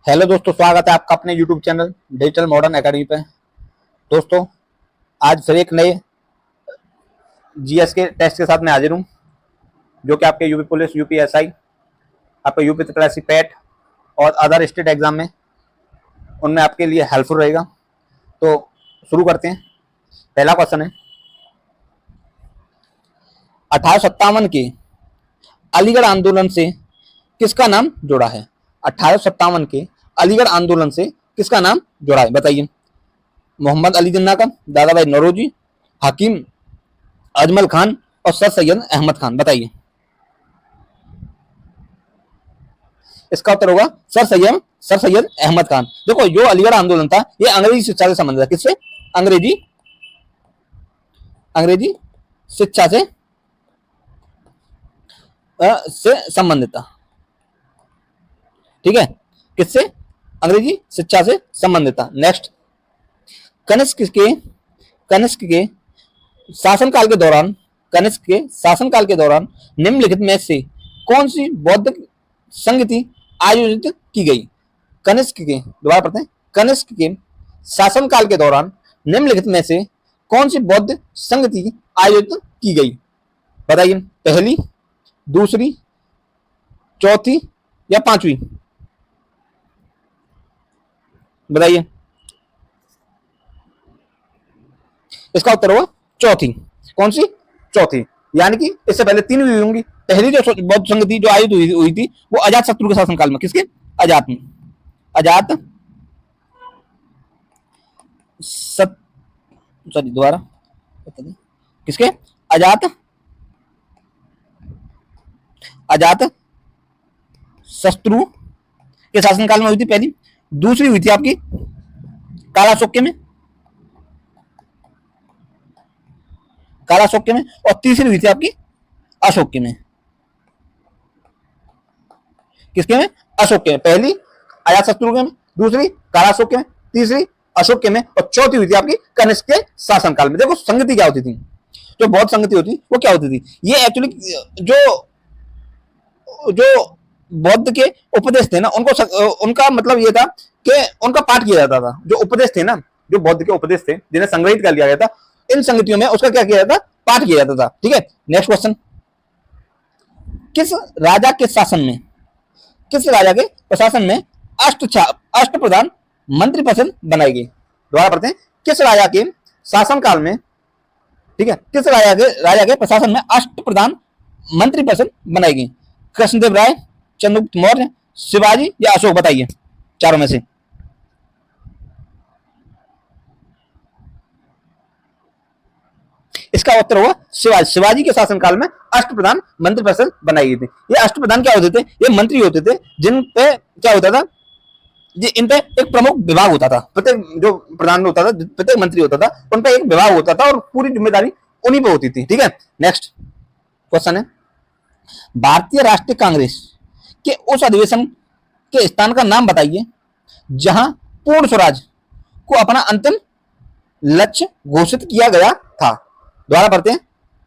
Hello दोस्तों, स्वागत है आपका अपने YouTube channel digital modern academy पे। दोस्तों, आज फिर एक नए जीएस के टेस्ट के साथ मैं हाजिर हूँ, जो कि आपके यूपी पुलिस, यूपी एसआई, आपका यूपी त्रिपल पैट और अदर स्टेट एग्जाम में उनमें आपके लिए हेल्पफुल रहेगा। तो शुरू करते हैं। पहला क्वेश्चन है, 1857 के अलीगढ़ आंदोलन से किसका नाम जुड़ा है? 1857 के अलीगढ़ आंदोलन से किसका नाम जुड़ा है, बताइए। मोहम्मद अली जिन्ना का, दादा भाई नौरोजी, हकीम अजमल खान और सर सैयद अहमद खान, बताइए। इसका उत्तर होगा सर सैयद अहमद खान। देखो, जो अलीगढ़ आंदोलन था ये अंग्रेजी शिक्षा से संबंधित था। किससे? अंग्रेजी शिक्षा से संबंधित था। ठीक है, किससे? अंग्रेजी शिक्षा से संबंधित था। नेक्स्ट, कनिष्क के शासनकाल के दौरान निम्नलिखित में से कौन सी बौद्ध संगति आयोजित की गई? दोबारा पढ़ते हैं। कनिष्क के शासनकाल के दौरान निम्नलिखित में से कौन सी बौद्ध संगति आयोजित की गई? बताइए। पहली, दूसरी, चौथी या पांचवी? बताइए। इसका उत्तर होगा चौथी। कौन सी? चौथी। यानी कि इससे पहले तीन हुई होंगी। पहली जो बौद्ध संगति जो आयोजित हुई थी वो अजात शत्रु के शासनकाल में। किसके? अजात दोबारा किसके? अजात शत्रु के शासनकाल में हुई थी पहली। दूसरी हुई थी आपकी कालाशोक्य में, और तीसरी हुई थी आपकी अशोक्य में। किसके में? अशोक्य में। पहली अजातशत्रु में, दूसरी कालाशोक्य में, तीसरी अशोक्य में और चौथी हुई थी आपकी कनिष्क के शासनकाल में। देखो, संगति क्या होती थी, जो बौद्ध संगति होती वो क्या होती थी? ये एक्चुअली जो बौद्ध के उपदेश थे ना, उनका मतलब ये था कि उनका पाठ किया जाता था। जो उपदेश थे ना, जो बौद्ध के उपदेश थे जिन्हें संग्रहित कर लिया गया था, इन संगतियों में उसका क्या किया जाता? पाठ किया जाता था। ठीक है, नेक्स्ट क्वेश्चन, किस राजा के प्रशासन में अष्ट प्रधान मंत्री परिषद बनाई गई? दोबारा पढ़ते हैं। किस राजा के शासनकाल में, ठीक है, किस राजा के प्रशासन में अष्ट प्रधान मंत्री परिषद बनाई गई? कृष्णदेव राय, चंद्रगुप्त मौर्य, शिवाजी या अशोक? बताइए चारों में से। इसका उत्तर होगा शिवाजी के शासनकाल में अष्टप्रधान मंत्री परिषद बनाई गई थी। ये अष्टप्रधान क्या होते थे? ये मंत्री होते थे जिन पे क्या होता था, इन पे एक प्रमुख विभाग होता था। प्रत्येक जो प्रधान होता था, प्रत्येक मंत्री होता था, उन पे एक विभाग होता था और पूरी जिम्मेदारी उन्हीं पे होती थी। ठीक है, नेक्स्ट क्वेश्चन है, भारतीय राष्ट्रीय कांग्रेस के उस अधिवेशन के स्थान का नाम बताइए जहां पूर्ण स्वराज को अपना अंतिम लक्ष्य घोषित किया गया था। दोबारा पढ़ते हैं।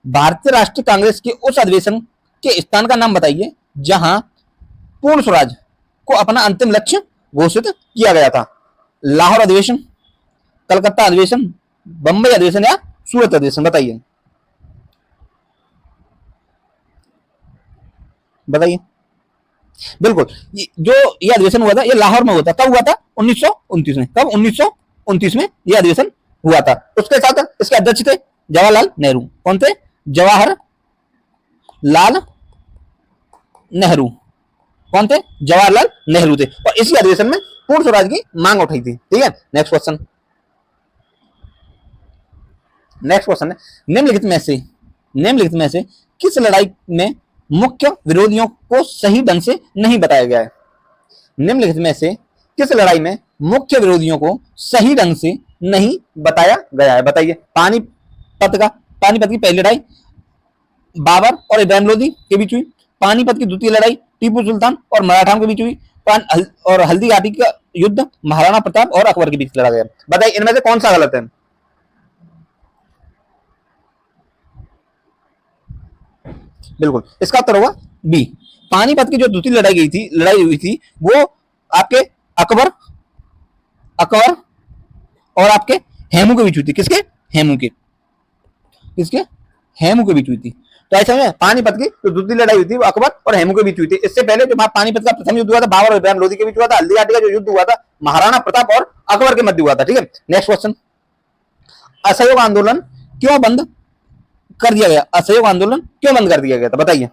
भारतीय राष्ट्रीय कांग्रेस के उस अधिवेशन के स्थान का नाम बताइए जहां पूर्ण स्वराज को अपना अंतिम लक्ष्य घोषित किया गया था। लाहौर अधिवेशन, कलकत्ता अधिवेशन, बंबई अधिवेशन या सूरत अधिवेशन? बताइए। बिल्कुल, जो यह अधिवेशन हुआ था ये लाहौर में हुआ था। कब हुआ था? 1929 में। कब? 1929 में यह अधिवेशन हुआ था। उसके साथ इसके अध्यक्ष थे जवाहरलाल नेहरू। कौन थे? जवाहरलाल नेहरू थे। और इसी अधिवेशन में पूर्ण स्वराज की मांग उठाई थी। ठीक है, नेक्स्ट क्वेश्चन है, निम्नलिखित में से किस लड़ाई में मुख्य विरोधियों को सही ढंग से नहीं बताया गया है? निम्नलिखित में से किस लड़ाई में मुख्य विरोधियों को सही ढंग से नहीं बताया गया है? बताइए। पानीपत की पहली लड़ाई बाबर और इब्राहिम लोदी के बीच हुई। पानीपत की द्वितीय लड़ाई टीपू सुल्तान और मराठाओं के बीच हुई। और हल्दी घाटी का युद्ध महाराणा प्रताप और अकबर के बीच लड़ा गया। बताइए, इनमें से कौन सा गलत है? बिल्कुल, इसका उत्तर होगा बी। पानीपत की जो दूसरी लड़ाई हुई थी वो आपके अकबर, अकबर और आपके हेमू के बीच हुई थी। किसके? हेमू के। किसके? हेमू के बीच हुई थी। तो ऐसे में पानीपत की जो दूसरी लड़ाई हुई थी वो अकबर और हेमू के बीच हुई थी। इससे पहले जो पानीपत का प्रथम युद्ध हुआ था बाबर और इब्राहिम लोधी के बीच हुआ था। हल्दी घाटी का जो युद्ध हुआ था महाराणा प्रताप और अकबर के मध्य हुआ था। ठीक है, नेक्स्ट क्वेश्चन, असहयोग आंदोलन क्यों बंद कर दिया गया? असहयोग आंदोलन क्यों बंद कर दिया गया था, बताइए।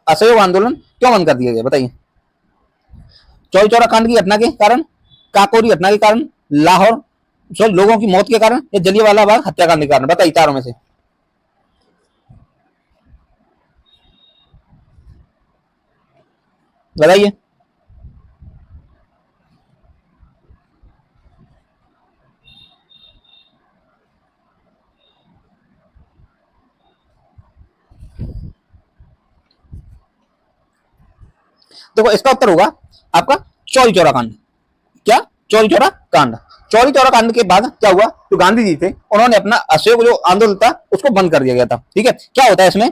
असहयोग आंदोलन क्यों बंद कर दिया गया, बताइए। चौरी चौरा कांड की घटना के कारण, काकोरी घटना के कारण, लाहौर लोगों की मौत के कारण, या जलियांवाला बाग हत्याकांड के कारण, बताइए चारों में से। बताइए। देखो इसका उत्तर होगा आपका चौरी चौरा कांड। क्या? चौरी चौरा कांड। चौरी चौरा कांड के बाद क्या हुआ, जो गांधी जी थे उन्होंने अपना असहयोग जो आंदोलन था उसको बंद कर दिया गया था। ठीक है, क्या होता है इसमें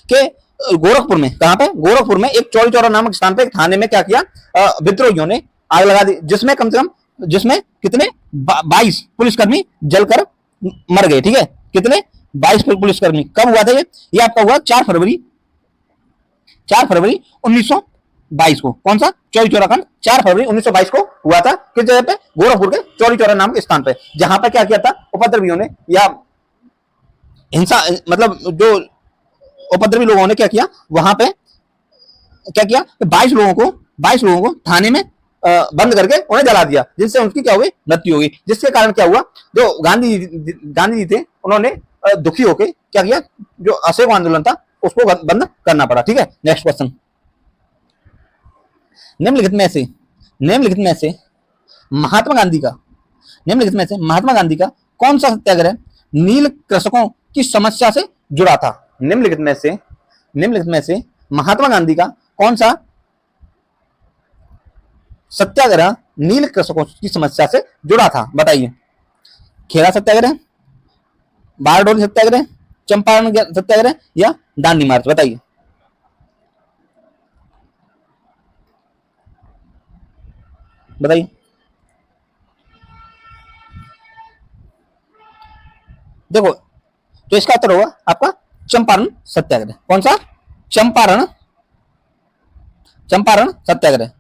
कि गोरखपुर में, कहां पे? गोरखपुर में एक चौरी चौरा नामक स्थान पे थाने में क्या किया, विद्रोहियों ने आग लगा दी, जिसमें कम से कम, जिसमें कितने 22 पुलिसकर्मी जलकर मर गए। ठीक है, कितने? 22 पुलिसकर्मी। कब हुआ था ये आपका हुआ 4 फरवरी, 4 फरवरी 1922 को। कौन सा? चौरी चौरा कांड 4 फरवरी 1922 को हुआ था। किस जगह पे? गोरखपुर के चौरी चौरा नामक स्थान पे, जहां पर क्या किया था उपद्रवियों ने, या हिंसा, मतलब जो उपद्रवी लोगों ने क्या किया वहां पे, क्या किया, 22 लोगों को थाने में बंद करके उन्हें जला दिया, जिससे उनकी क्या हुई, मृत्यु होगी। जिसके कारण क्या हुआ, जो गांधी जी थे उन्होंने दुखी होकर क्या किया, जो असहयोग आंदोलन था उसको बंद करना पड़ा। ठीक है, नेक्स्ट क्वेश्चन, निम्नलिखित में से निम्नलिखित में से महात्मा गांधी का निम्नलिखित में से महात्मा गांधी का कौन सा सत्याग्रह नील कृषकों की समस्या से जुड़ा था? निम्नलिखित में से महात्मा गांधी का कौन सा सत्याग्रह नील कृषकों की समस्या से जुड़ा था, बताइए। खेड़ा सत्याग्रह, बारडोली सत्याग्रह, चंपारण सत्याग्रह, या दांडी मार्च, बताइए। बताइए। देखो, तो इसका उत्तर होगा आपका चंपारण सत्याग्रह। कौन सा? चंपारण चंपारण सत्याग्रह।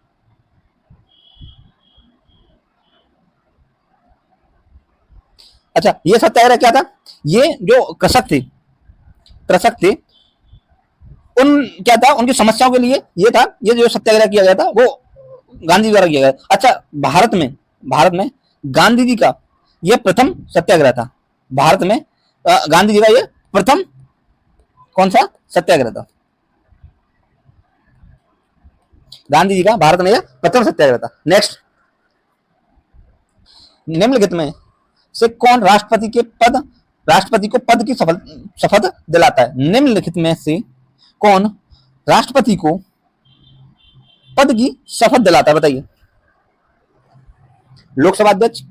अच्छा, ये सत्याग्रह क्या था? ये जो कृषक थे उन, क्या था, उनकी समस्याओं के लिए ये था, ये जो सत्याग्रह किया गया था वो गांधी द्वारा किया गया। अच्छा, भारत में गांधी जी का यह प्रथम सत्याग्रह था। भारत में गांधी जी का यह प्रथम कौन सा सत्याग्रह था? गांधी जी का भारत में यह प्रथम सत्याग्रह था। नेक्स्ट, निम्नलिखित में से कौन राष्ट्रपति को पद की शपथ दिलाता है? निम्नलिखित में से कौन राष्ट्रपति को पद की शपथ दिलाता है, बताइए। लोकसभा अध्यक्ष,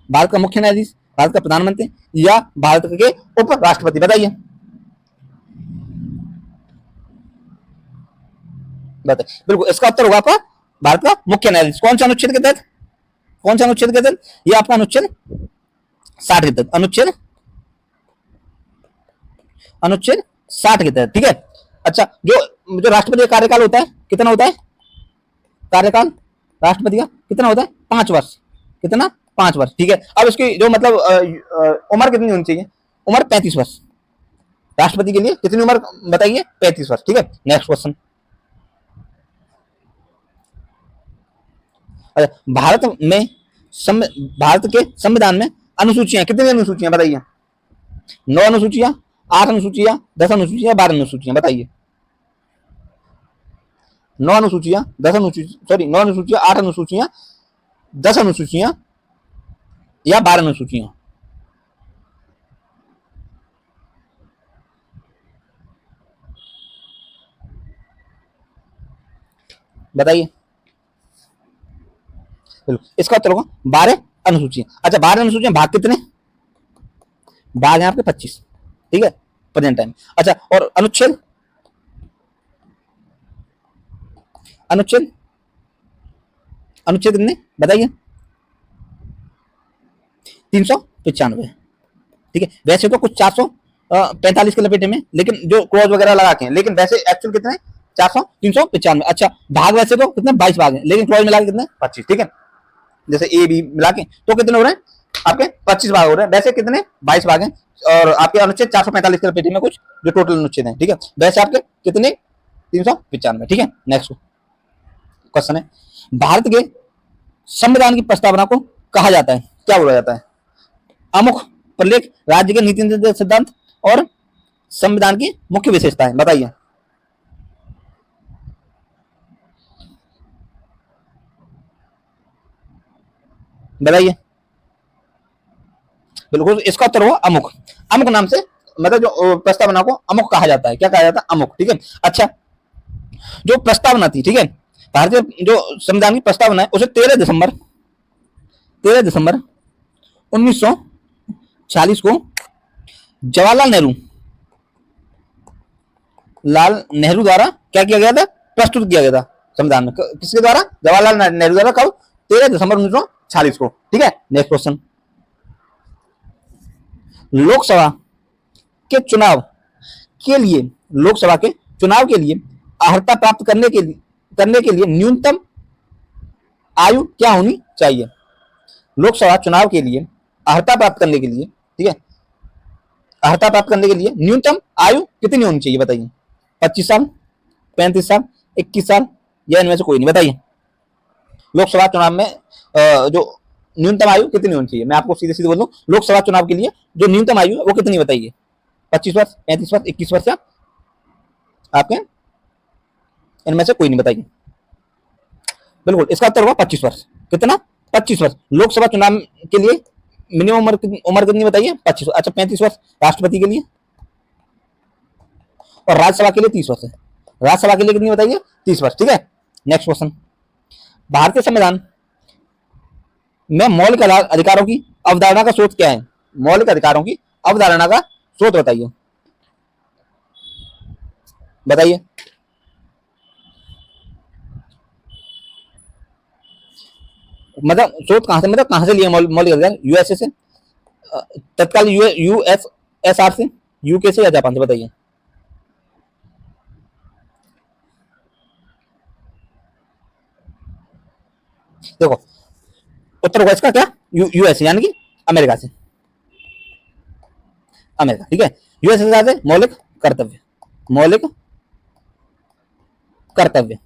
भारत का मुख्य न्यायाधीश, भारत का प्रधानमंत्री, या भारत के उप राष्ट्रपति, बताइए। बिल्कुल, इसका उत्तर होगा आपका भारत का मुख्य न्यायाधीश। कौन सा अनुच्छेद के तहत? ये आपका अनुच्छेद 60 के तहत, अनुच्छेद 60 के तहत। ठीक है। अच्छा, जो राष्ट्रपति का कार्यकाल होता है कितना होता है? कार्यकाल राष्ट्रपति का कितना होता है? 5 वर्ष। कितना? 5 वर्ष। ठीक है। अब इसकी जो मतलब उम्र कितनी होनी चाहिए? उम्र 35 वर्ष। राष्ट्रपति के लिए कितनी उम्र बताइए? 35 वर्ष। ठीक है। नेक्स्ट क्वेश्चन, भारत के संविधान में अनुसूचियां कितनी अनुसूचियां, बताइए। 9 अनुसूचियां, 8 अनुसूचियां, 10 अनुसूचियां, 12 अनुसूचियां, बताइए। 9 अनुसूचियां, 9 अनुसूचियां, 8 अनुसूचियां, 10 अनुसूचियां, या 12 अनुसूचियां, बताइए। इसका उत्तर होगा 12 अनुसूचियां। अच्छा, 12 अनुसूचियां, भाग कितने? भाग है आपके 25। ठीक है, प्रेजेंट टाइम। अच्छा, और अनुच्छेद अनुच्छेद अनुच्छेद कितने बताइए? 395। ठीक है, वैसे तो कुछ 445 के लपेटे में, लेकिन जो क्लॉज वगैरह लगा के, लेकिन वैसे एक्चुअल कितने 395। अच्छा, भाग वैसे तो कितने 22 भाग हैं, लेकिन क्लॉज मिला के कितने 25। ठीक है, जैसे ए बी मिला के तो कितने हो रहे हैं आपके 25 भाग हो रहे हैं, वैसे कितने 22 भाग हैं। और आपके अनुच्छेद 445 के लपेटे में कुछ जो टोटल अनुच्छेद हैं। ठीक है, वैसे आपके कितने 395। ठीक है, नेक्स्ट क्वेश्चन है, भारत के संविधान की प्रस्तावना को कहा जाता है, क्या बोला जाता है? अमुख प्रलेख, राज्य के नीति निर्देशक सिद्धांत और संविधान की मुख्य विशेषताएं, बताइए। बताइए। बिल्कुल, इसका उत्तर हुआ अमुक। अमुक नाम से मतलब जो प्रस्तावना को अमुक कहा जाता है, क्या कहा जाता है? अमुक। ठीक है, अच्छा, जो प्रस्तावना थी, ठीक है, भारतीय जो संविधान की प्रस्तावना है उसे 13 दिसंबर 1940 को जवाहरलाल नेहरू द्वारा क्या किया गया था? प्रस्तुत किया गया था संविधान में। किसके द्वारा? जवाहरलाल नेहरू द्वारा। कब? 13 दिसंबर 1940 को। ठीक है, नेक्स्ट क्वेश्चन, लोकसभा के चुनाव के लिए लोकसभा के चुनाव के लिए अर्हता प्राप्त करने के लिए न्यूनतम आयु क्या होनी चाहिए? लोकसभा चुनाव के लिए अर्हता प्राप्त करने के लिए, ठीक है, अर्हता प्राप्त करने के लिए न्यूनतम आयु कितनी होनी चाहिए? बताइए। 25 साल, 35 साल, 21 साल, या इनमें से कोई नहीं? बताइए। लोकसभा चुनाव में जो न्यूनतम आयु कितनी होनी चाहिए? मैं आपको सीधे सीधे बोल दूं, लोकसभा चुनाव के लिए जो न्यूनतम आयु है वो कितनी बताइए? 25 वर्ष, 35 वर्ष, 21 वर्ष, या आपके इनमें से कोई नहीं? बताइए। बिल्कुल, इसका उत्तर होगा 25 वर्ष। कितना? 25 वर्ष। लोकसभा चुनाव के लिए मिनिमम उम्र कितनी बताइए? 25 वर्ष। अच्छा, 35 वर्ष राष्ट्रपति के लिए, और राज्यसभा के लिए 30 वर्ष है। राज्यसभा के लिए कितनी बताइए? 30 वर्ष। ठीक है, नेक्स्ट क्वेश्चन, भारतीय संविधान में मौलिक अधिकारों की अवधारणा का स्रोत क्या है? मौलिक अधिकारों की अवधारणा का स्रोत बताइए। बताइए। मतलब स्रोत कहां से, मतलब कहां से लिया मौलिक अधिकार? यूएसए से, तत्काल यूएसएसआर से, यूके से, या जापान से? बताइए। देखो, उत्तर होगा इसका क्या? यूएस यानी कि अमेरिका से। अमेरिका। ठीक है, यूएसएसआर से मौलिक कर्तव्य, मौलिक कर्तव्य,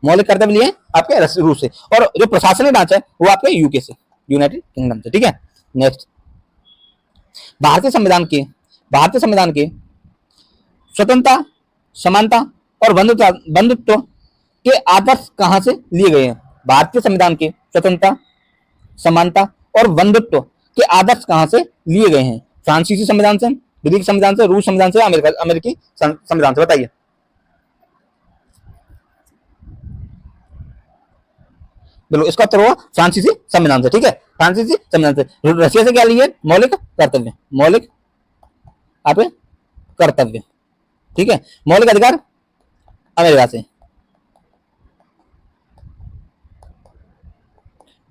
मौलिक कर्तव्य लिए आपके रूस से, और जो प्रशासनिक ढांचा है वो आपके यूके से, यूनाइटेड किंगडम से। ठीक है, नेक्स्ट, भारतीय संविधान के स्वतंत्रता, समानता और बंधुत्व के आदर्श कहां से लिए गए हैं? भारतीय संविधान के स्वतंत्रता, समानता और बंधुत्व के आदर्श कहां से लिए गए हैं? फ्रांसीसी संविधान से, ग्रीक संविधान से, रूस संविधान से, अमेरिकी संविधान से? बताइए। बिल्कुल, इसका उत्तर होगा फ्रांसीसी संविधान से। ठीक है, फ्रांसीसी संविधान से। रशिया से क्या लिए? मौलिक कर्तव्य, मौलिक आप कर्तव्य। ठीक है, मौलिक अधिकार अमेरिका से।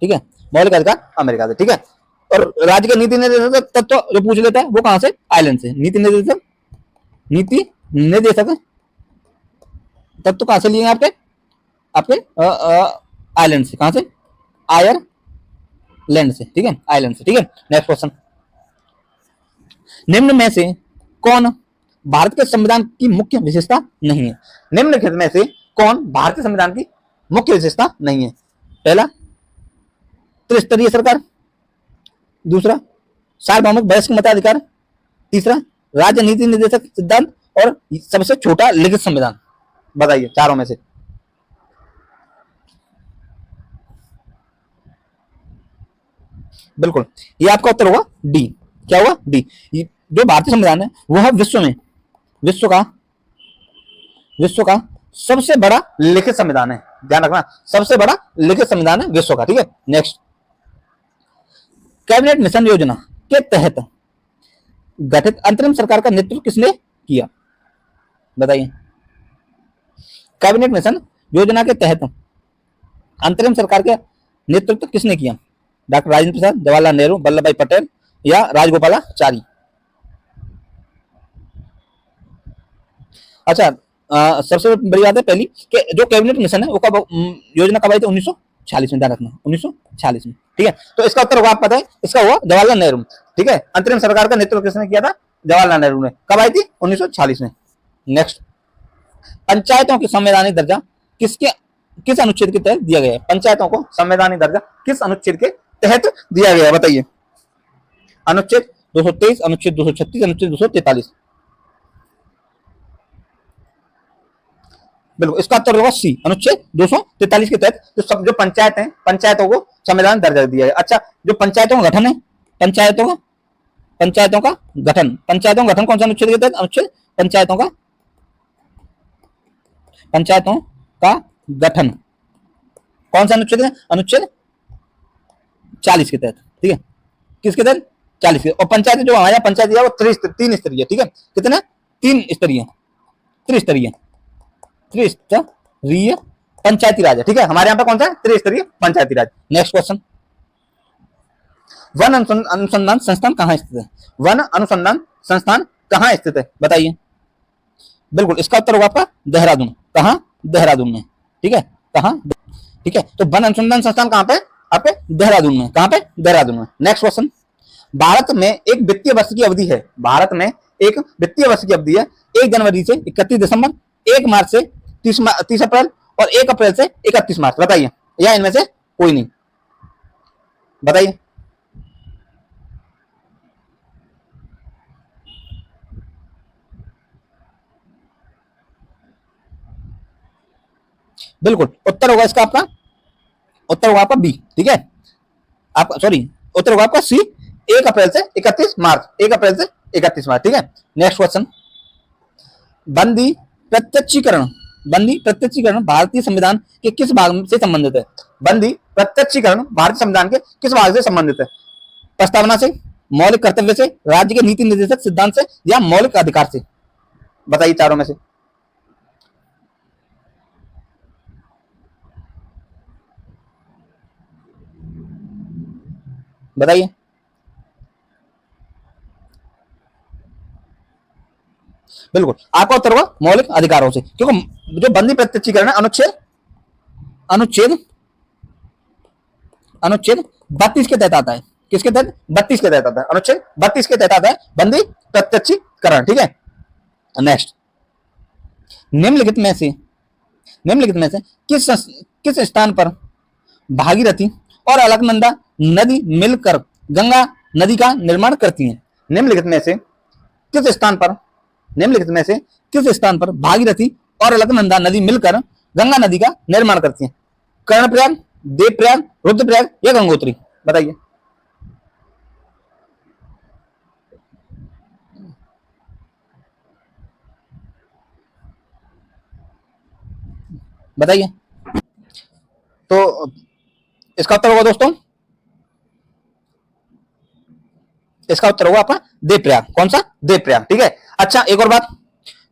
ठीक है, मौलिक अधिकार अमेरिका से। ठीक है, और राज्य के नीति निर्देशक तत्व जो पूछ लेता है वो कहां से? आयरलैंड से। नीति निर्देशक तत्व कहां से लिए हैं? आपके आपके आयरलैंड से। कहां से? आयरलैंड से। ठीक है, आयरलैंड से। ठीक है, नेक्स्ट क्वेश्चन, निम्न में से कौन भारत के संविधान की मुख्य विशेषता नहीं है? निम्नलिखित में से कौन भारतीय संविधान की मुख्य विशेषता नहीं है? पहला, त्रिस्तरीय सरकार। दूसरा, सार्वभौमिक वयस्क मताधिकार। तीसरा, राज्य नीति निर्देशक सिद्धांत। और सबसे छोटा लिखित संविधान। बताइए चारों में से। बिल्कुल, ये आपका उत्तर होगा डी। क्या होगा? डी। जो भारतीय संविधान है वो है विश्व का सबसे बड़ा लिखित संविधान है। ध्यान रखना, सबसे बड़ा लिखित संविधान है विश्व का। ठीक है, नेक्स्ट, कैबिनेट मिशन योजना के तहत गठित अंतरिम सरकार का नेतृत्व किसने किया? बताइए। कैबिनेट मिशन योजना के तहत अंतरिम सरकार का नेतृत्व किसने किया? डॉक्टर राजेंद्र प्रसाद, जवाहरलाल नेहरू, वल्लभ भाई पटेल या राजगोपालाचारी? अच्छा, सबसे बड़ी बात है पहली कि जो कैबिनेट मिशन है वो कब योजना कब आई थी? 1946 में, ध्यान रखना 1946 में, ठीक है। तो इसका उत्तर होगा, आप पता है इसका हुआ जवाहरलाल नेहरू, ठीक है। अंतरिम सरकार का नेतृत्व किसने किया था? जवाहरलाल नेहरू ने। कब आई थी? 1946 में। नेक्स्ट, पंचायतों की संवैधानिक दर्जा किस अनुच्छेद के तहत दिया गया है? पंचायतों को संवैधानिक दर्जा किस अनुच्छेद के तहत दिया गया है, बताइए। अनुच्छेद 223, अनुच्छेद 236, अनुच्छेद 243? बिल्कुल, इसका उत्तर होगा सी, अनुच्छेद 243 के तहत जो पंचायत है, पंचायतों को संवैधानिक दर्जा दिया है। अच्छा, जो पंचायतों का गठन है, पंचायतों का गठन कौन सा अनुच्छेद के तहत? अनुच्छेद पंचायतों का गठन कौन सा अनुच्छेद है? अनुच्छेद 40 के तहत, ठीक है। किसके तहत? 40 के। और पंचायत जो हमारे पंचायत है वो 3 स्तरीय, ठीक है। कितने? 3 स्तरीय, त्रिस्तरीय पंचायती राज है, ठीक है। हमारे यहाँ पे कौन सा है? त्रिस्तरीय पंचायती राज। नेक्स्ट क्वेश्चन, वन अनुसंधान संस्थान कहाँ स्थित है? वन अनुसंधान संस्थान कहाँ स्थित है, बताइए। बिल्कुल, इसका उत्तर होगा आपका देहरादून। कहाँ? देहरादून में, ठीक है। कहाँ? ठीक है। तो वन अनुसंधान संस्थान कहाँ पे? आपके देहरादून में। कहाँ पे? देहरादून में। नेक्स्ट क्वेश्चन, भारत में एक वित्तीय वर्ष की अवधि है, भारत में एक वित्तीय वर्ष की अवधि है 1 जनवरी से 31 दिसंबर, 1 मार्च से 30 अप्रैल और 1 अप्रैल से 31 मार्च, बताइए। या इनमें से कोई नहीं, बताइए। बिल्कुल, उत्तर होगा इसका आपका, उत्तर होगा आपका बी, ठीक है। आपका सॉरी, उत्तर होगा आपका सी, 1 अप्रैल से 31 मार्च, 1 अप्रैल से 31 मार्च, ठीक है। नेक्स्ट क्वेश्चन, बंदी प्रत्यक्षीकरण भारतीय संविधान के किस भाग से संबंधित है? बंदी प्रत्यक्षीकरण भारतीय संविधान के किस भाग से संबंधित है? प्रस्तावना से, मौलिक कर्तव्य से, राज्य के नीति निर्देशक सिद्धांत से या मौलिक अधिकार से? बताइए चारों में से। बताइए। बिल्कुल, आपका उत्तर होगा मौलिक अधिकारों से, क्योंकि जो बंदी प्रत्यक्षीकरण है अनुच्छेद 32 के तहत आता है। किसके तहत? 32 के तहत आता है। अनुच्छेद 32 के तहत आता है बंदी प्रत्यक्षीकरण, ठीक है। नेक्स्ट, निम्नलिखित में से किस स्थान पर भागीरथी और अलकनंदा नदी मिलकर गंगा नदी का निर्माण करती हैं? निम्नलिखित में से किस स्थान पर भागीरथी और अलकनंदा नदी मिलकर गंगा नदी का निर्माण करती हैं? कर्णप्रयाग, देवप्रयाग, रुद्रप्रयाग या गंगोत्री? बताइए। बताइए। तो इसका उत्तर होगा दोस्तों, इसका उत्तर होगा आपका देवप्रयाग। कौन सा? देवप्रयाग, ठीक है। अच्छा, एक और बात,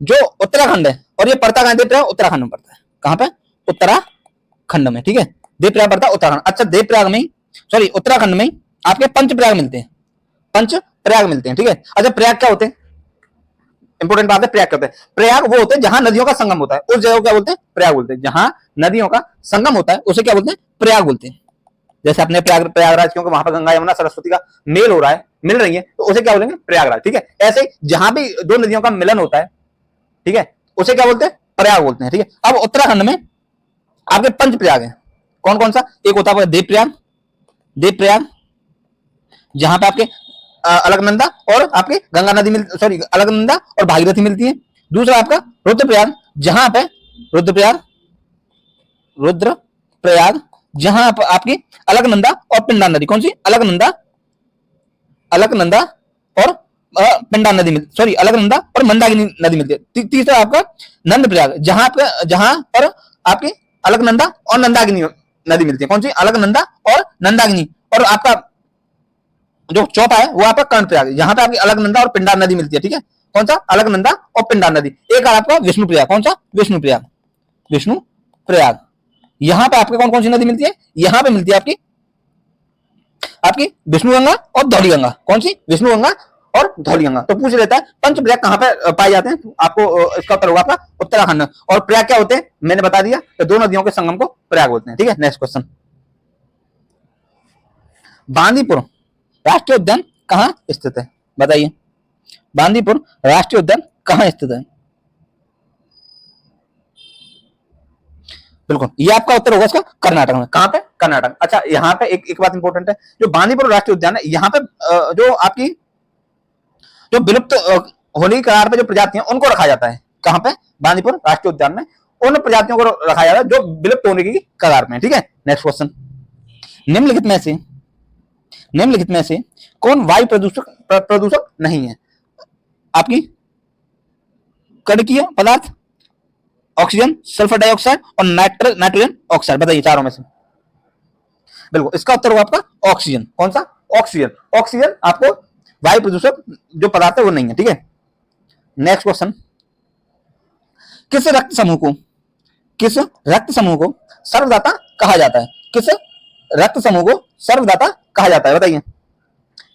जो उत्तराखंड है और ये पड़ता कहां है? देवप्रयाग उत्तराखंड में पड़ता है। कहां पे? उत्तराखंड में, ठीक है। देवप्रयाग पड़ता है उत्तराखंड। अच्छा, देवप्रयाग में उत्तराखंड में आपके पंचप्रयाग मिलते हैं, ठीक है। अच्छा, प्रयाग क्या होते हैं? इंपोर्टेंट बात है, प्रयाग करते हैं। प्रयाग वो होते हैं जहां नदियों का संगम होता है, उस जगह को क्या बोलते हैं? प्रयाग बोलते हैं। जहां नदियों का संगम होता है उसे क्या बोलते हैं? प्रयाग बोलते हैं। जैसे अपने प्रयागराज, क्योंकि वहां पर गंगा यमुना सरस्वती का मेल हो रहा है, मिल रही है, तो उसे क्या बोलेंगे? प्रयागराज, ठीक है। ऐसे जहां भी दो नदियों का मिलन होता है, ठीक है, उसे क्या बोलते हैं? प्रयाग बोलते हैं, ठीक है। अब उत्तराखंड में आपके पंच प्रयाग है। कौन कौन सा? एक होता है देवप्रयाग जहां पे आपके अलकनंदा और आपके गंगा नदी अलकनंदा और भागीरथी मिलती है। दूसरा आपका रुद्रप्रयाग, जहां पे रुद्रप्रयाग जहां पर आपकी अलकनंदा और पिंडा नदी, कौन सी? अलकनंदा और पिंडा नदी अलकनंदा और मंदाकिनी नदी मिलती है। तीसरा आपका नंद प्रयाग, जहां पर आपकी अलकनंदा और नंदाकिनी नदी मिलती है। कौन सी? अलकनंदा और नंदाकिनी। और आपका जो चौथा है वो आपका कर्ण प्रयाग, जहां पे आपकी अलकनंदा और पिंडा नदी मिलती है, ठीक है। कौन सा? अलकनंदा और पिंडा नदी। एक आपका विष्णु प्रयाग। कौन सा? विष्णु प्रयाग। विष्णु प्रयाग। यहां पे आपके कौन कौन सी नदी मिलती है? यहां पे मिलती है आपकी आपकी विष्णु गंगा और धौली गंगा। कौन सी? विष्णु गंगा और धौली गंगा। तो पूछ लेता है पंचप्रयाग कहां पे पाए जाते हैं? तो आपको इसका उत्तर होगा आपका उत्तराखंड। और प्रयाग क्या होते हैं? मैंने बता दिया, तो दो नदियों के संगम को प्रयाग बोलते हैं। ठीक है, नेक्स्ट क्वेश्चन। बांदीपुर राष्ट्रीय उद्यान कहां स्थित है? बताइए, बांदीपुर राष्ट्रीय उद्यान कहां स्थित है? बिल्कुल, ये आपका उत्तर होगा इसका कर्नाटक में। कहां पे? कर्नाटक। अच्छा, यहाँ पे एक बात इंपॉर्टेंट है, जो बांदीपुर राष्ट्रीय उद्यान है, यहाँ पे जो आपकी जो विलुप्त होने की कगार पे जो प्रजातियां उनको रखा जाता है। कहां पे? बांदीपुर राष्ट्रीय उद्यान में उन प्रजातियों को रखा जाता है जो विलुप्त होने की कगार में। ठीक है, नेक्स्ट क्वेश्चन। निम्नलिखित में से निम्नलिखित में से कौन वायु प्रदूषक प्रदूषक नहीं है? आपकी कणकीय पदार्थ, ऑक्सीजन, सल्फर डाइऑक्साइड और नाइट्रोजन ऑक्साइड। बताइए चारों में से। बिल्कुल, इसका उत्तर होगा आपका ऑक्सीजन। कौन सा? ऑक्सीजन। ऑक्सीजन आपको वायु प्रदूषक जो पदार्थ है वो नहीं है। ठीक है, नेक्स्ट क्वेश्चन। किस रक्त समूह को किस रक्त समूह को सर्वदाता कहा जाता है? किस रक्त समूह को सर्वदाता कहा जाता है? बताइए,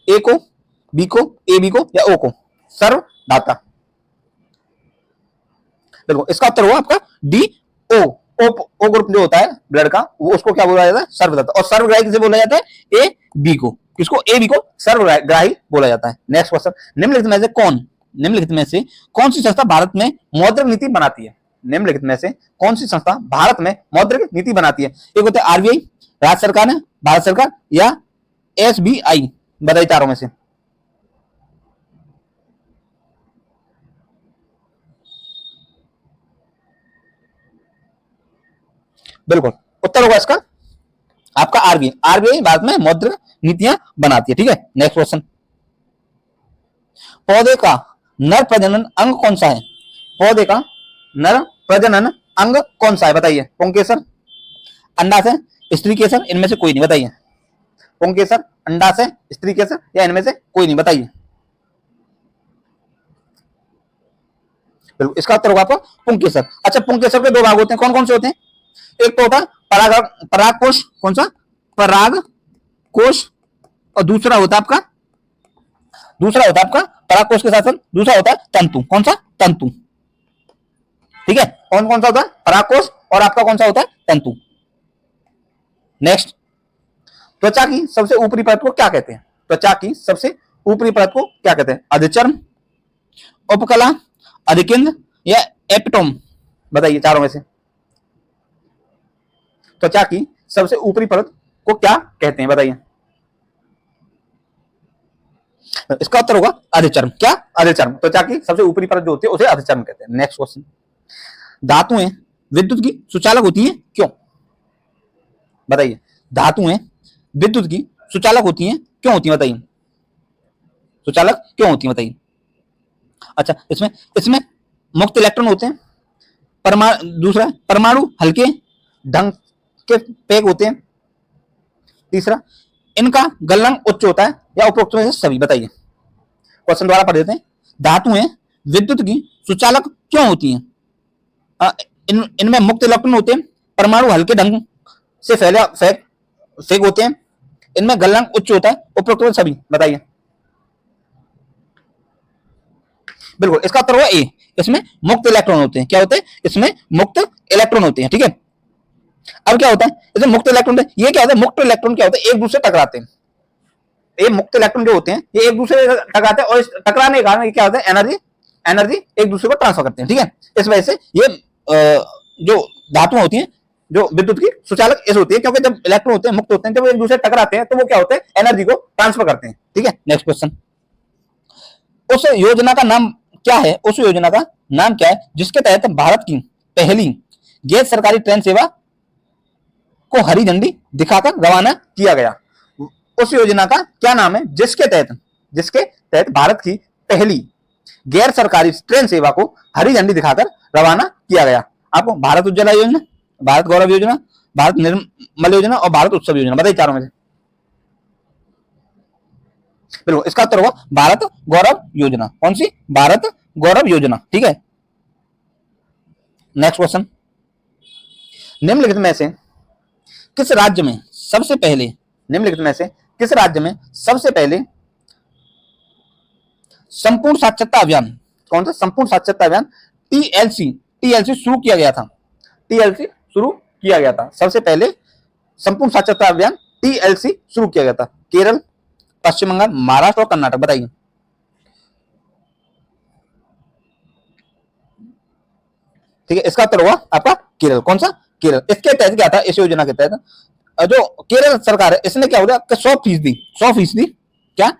ए को, बी को, ए बी को या ओ को? सर्वदाता। देखो, इसका उत्तर होगा आपका डी, ओ। ओ ग्रुप जो होता है ब्लड का, वो उसको क्या बोला जाता है? सर्वदाता। और सर्वग्राही किसे बोला जाता है? ए बी को। किसको? ए बी को सर्वग्राही बोला जाता है। Next question. निम्नलिखित में से कौन सी संस्था भारत में मौद्रिक नीति बनाती है? निम्नलिखित में से कौन सी संस्था भारत में मौद्रिक नीति बनाती है? एक होता है आरबीआई, राज्य सरकार है, भारत सरकार, या एसबीआई। बताइए चारों में से। बिल्कुल, उत्तर होगा इसका आपका आरबीआई। आरबीआई भारत में मौद्रिक नीतियां बनाती है। ठीक है, नेक्स्ट क्वेश्चन। पौधे का नर प्रजनन अंग कौन सा है? पौधे का नर प्रजनन अंग कौन सा है? बताइए, पुंकेसर, अंडाशय, स्त्री केसर, इनमें से कोई नहीं। बताइए, पुंकेसर, अंडाशय, स्त्री केसर या इनमें से कोई नहीं। बताइए। बिल्कुल, इसका उत्तर होगा आपका पुंकेसर। अच्छा, पुंकेसर के दो भाग होते हैं, कौन कौन से होते हैं? एक तो होता है परागकोश। कौन सा? परागकोश। और दूसरा होता है आपका परागकोश के साथ साथ दूसरा होता है तंतु। कौन सा? तंतु। ठीक है, कौन कौन सा होता है? परागकोश और आपका कौन सा होता है? तंतु। नेक्स्ट। त्वचा की सबसे ऊपरी परत को क्या कहते हैं? त्वचा की सबसे ऊपरी परत को क्या कहते हैं? अधिचर्म, उपकला, अधिकेंद्र या एपिटोम। बताइए चारों में से। त्वचा की सबसे ऊपरी परत को क्या कहते हैं? बताइए। इसका उत्तर होगा अधिचर्म। क्या? अधिचर्म। त्वचा की सबसे ऊपरी परत जो होती है उसे अधिचर्म कहते हैं। Next question. धातुएं विद्युत की सुचालक होती हैं, क्यों? बताइए, धातुएं विद्युत की सुचालक होती हैं, क्यों होती हैं? बताइए, सुचालक क्यों होती हैं? बताइए। अच्छा, इसमें इसमें मुक्त इलेक्ट्रॉन होते हैं। दूसरा, परमाणु हल्के ढंग के पैक होते हैं। तीसरा, इनका गलनांक उच्च होता है, या उपरोक्त में से सभी। बताइए। क्वेश्चन दोबारा पढ़ देते हैं। धातुएं विद्युत की सुचालक क्यों होती हैं? इनमें मुक्त इलेक्ट्रॉन होते हैं, परमाणु हल्के ढंग से फेक होते हैं, इनमें गलनांक उच्च होता है, उपरोक्त में सभी। बताइए। बिल्कुल, इसका उत्तर होगा ए। इसमें मुक्त इलेक्ट्रॉन होते हैं। क्या होते हैं? इसमें मुक्त इलेक्ट्रॉन होते हैं। ठीक है, अब क्या होता है? इसमें मुक्त इलेक्ट्रॉन, ये क्या होता है? मुक्त इलेक्ट्रॉन क्या होता है? एक दूसरे टकराते हैं। ये मुक्त इलेक्ट्रॉन जो होते हैं ये एक दूसरे से टकराते हैं, और इस टकराने के कारण क्या होता है? एनर्जी एक दूसरे को ट्रांसफर करते हैं। ठीक है, इस वजह से ये जो धातुएं होती हैं जो विद्युत की सुचालक इस होती है, क्योंकि जब इलेक्ट्रॉन होते हैं मुक्त होते हैं, जब वो एक दूसरे टकराते हैं तो वो क्या होते हैं? एनर्जी को ट्रांसफर करते हैं। ठीक है, नेक्स्ट क्वेश्चन। उस योजना का नाम क्या है? उस योजना का नाम क्या है जिसके तहत भारत की पहली गैर सरकारी ट्रेन सेवा को हरी झंडी दिखाकर रवाना किया गया? उस योजना का क्या नाम है जिसके तहत भारत की पहली गैर सरकारी ट्रेन सेवा को हरी झंडी दिखाकर रवाना किया गया? आपको भारत उज्ज्वला योजना, भारत गौरव योजना, भारत निर्मल योजना और भारत उत्सव योजना। बताइए चारों में से। बिल्कुल, इसका उत्तर होगा भारत गौरव योजना। कौन सी? भारत गौरव योजना। ठीक है, नेक्स्ट क्वेश्चन। निम्नलिखित में से किस राज्य में सबसे पहले निम्नलिखित में से किस राज्य में सबसे पहले संपूर्ण साक्षरता अभियान, कौन सा संपूर्ण साक्षरता अभियान, टीएलसी शुरू किया गया था? टीएलसी शुरू किया गया था, सबसे पहले संपूर्ण साक्षरता अभियान टीएलसी शुरू किया गया था। केरल, पश्चिम बंगाल, महाराष्ट्र और कर्नाटक, बताइए। ठीक है, इसका उत्तर होगा आपका केरल। कौन सा? केरल। इसके तहत क्या था, इस योजना के तहत जो केरल सरकार है इसने क्या हो गया कि 100% क्या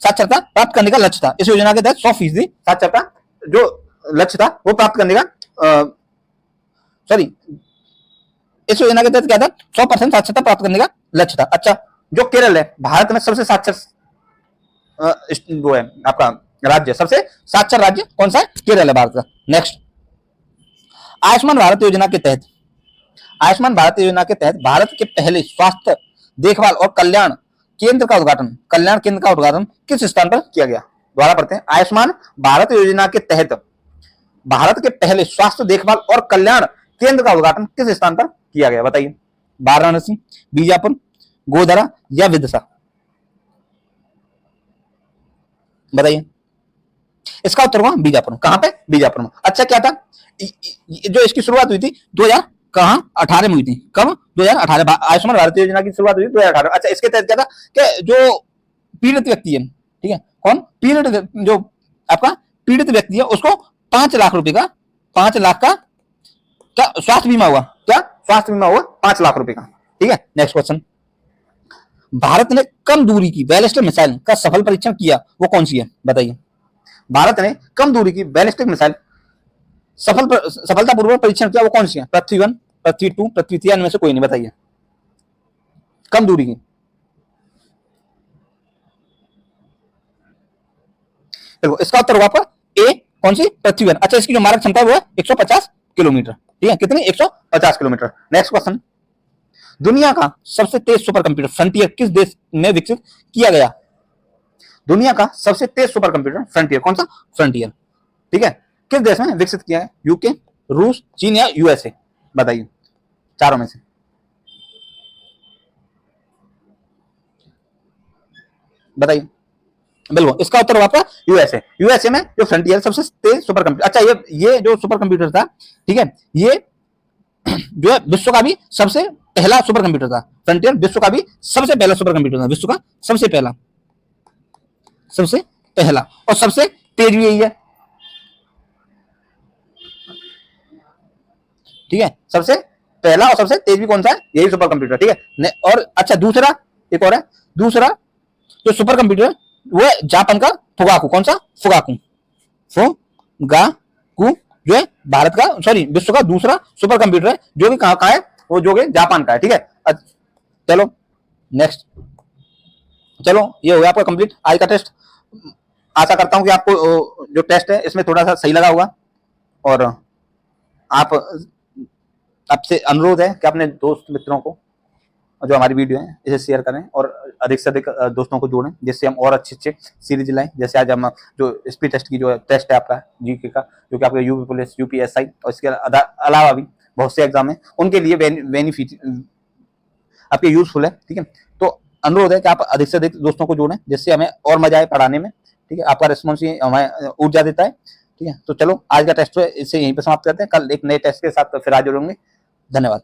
साक्षरता प्राप्त करने का लक्ष्य था। इस योजना के तहत 100% साक्षरता जो लक्ष्य था वो प्राप्त करने का सॉरी इस योजना के तहत क्या था, 100% साक्षरता प्राप्त करने का लक्ष्य था। अच्छा, जो केरल है भारत में सबसे साक्षर वो है आपका राज्य, सबसे साक्षर राज्य कौन सा है? केरल है भारत का। नेक्स्ट, आयुष्मान भारत योजना के तहत भारत के पहले स्वास्थ्य देखभाल और कल्याण केंद्र का उद्घाटन किस स्थान पर किया गया? दोबारा पढ़ते हैं। आयुष्मान भारत योजना के तहत भारत के पहले स्वास्थ्य देखभाल और कल्याण केंद्र का उद्घाटन किस स्थान पर किया गया? बताइए। वाराणसी, बीजापुर, गोधरा या विदिशा, बताइए। इसका उत्तर होगा बीजापुर। कहां पे? बीजापुर में। अच्छा, क्या था जो इसकी शुरुआत हुई थी 2018 में हुई थी। कब? 2018। आयुष्मान भारत योजना की शुरुआत हुई 2018। अच्छा, इसके तहत क्या था कि जो पीड़ित व्यक्ति है, ठीक है, कौन पीड़ित, जो आपका पीड़ित व्यक्ति है उसको 5 लाख रुपए का 5 लाख का क्या स्वास्थ्य बीमा हुआ? क्या स्वास्थ्य बीमा हुआ? 5 लाख रुपए का। ठीक है, नेक्स्ट क्वेश्चन। भारत ने कम दूरी की बैलिस्टिक मिसाइल का सफल परीक्षण किया, वो कौन सी है? बताइए। भारत ने कम दूरी की बैलिस्टिक मिसाइल सफलतापूर्वक परीक्षण किया, वो कौन सी है? पृथ्वी 1, पृथ्वी 2, पृथ्वी 3 में से कोई नहीं, बताइए। कम दूरी की, देखो इसका उत्तर होगा आपका ए, कौन सी? पृथ्वी 1। अच्छा, इसकी जो मारक क्षमता है वो है 150 किलोमीटर। ठीक है, कितनी? 150 किलोमीटर। Next question. दुनिया का सबसे तेज सुपर कंप्यूटर फ्रंटियर किस देश में विकसित किया गया? दुनिया का सबसे तेज सुपर कंप्यूटर फ्रंटियर, कौन सा? फ्रंटियर, ठीक है, किस देश में विकसित किया है? यूके, रूस, चीन या यूएसए, बताइए। चारों में से बताइए। बिल्कुल, इसका उत्तर होगा आपका यूएसए में जो फ्रंटियर सबसे तेज सुपर कंप्यूटर। अच्छा, ये जो सुपर कंप्यूटर था, ठीक है, ये जो है विश्व का भी सबसे पहला सुपर कंप्यूटर था। फ्रंटियर विश्व का भी सबसे पहला सुपर कंप्यूटर था, विश्व का सबसे पहला और सबसे तेज भी यही है। ठीक है, सबसे पहला और सबसे तेज भी कौन सा है? यही सुपर कंप्यूटर। ठीक है, और अच्छा दूसरा, एक और है, दूसरा जो सुपर कंप्यूटर वो है जापान का फुगाकू। कौन सा? फुगाकू जो है भारत का सॉरी विश्व का दूसरा सुपर कंप्यूटर है, जो कि कहां का है? वो जो कि जापान का है। ठीक है, चलो नेक्स्ट। चलो, ये हो गया आपका कंप्लीट आज का टेस्ट। आशा करता हूं कि आपको जो टेस्ट है इसमें थोड़ा सा सही लगा होगा, और आप आपसे अनुरोध है कि अपने दोस्त मित्रों को जो हमारी वीडियो है इसे शेयर करें और अधिक से अधिक दोस्तों को जोड़ें, जिससे हम और अच्छे सीरीज लाएं। जैसे आज हम जो स्पीड टेस्ट की जो टेस्ट है आपका जीके का, जो कि आपका यूपी पुलिस, यूपीएसआई और इसके अलावा भी बहुत से एग्जाम है, उनके लिए बेनिफिट आपके यूजफुल है। ठीक है, तो अनुरोध है कि आप अधिक से अधिक दोस्तों को जोड़ें, जिससे हमें और मजा आए पढ़ाने में। ठीक है, आपका रिस्पॉन्स हमें ऊर्जा देता है। ठीक है, तो चलो आज का टेस्ट इसे यहीं पर समाप्त करते हैं। कल एक नए टेस्ट के साथ फिर हाजिर होंगे। धन्यवाद।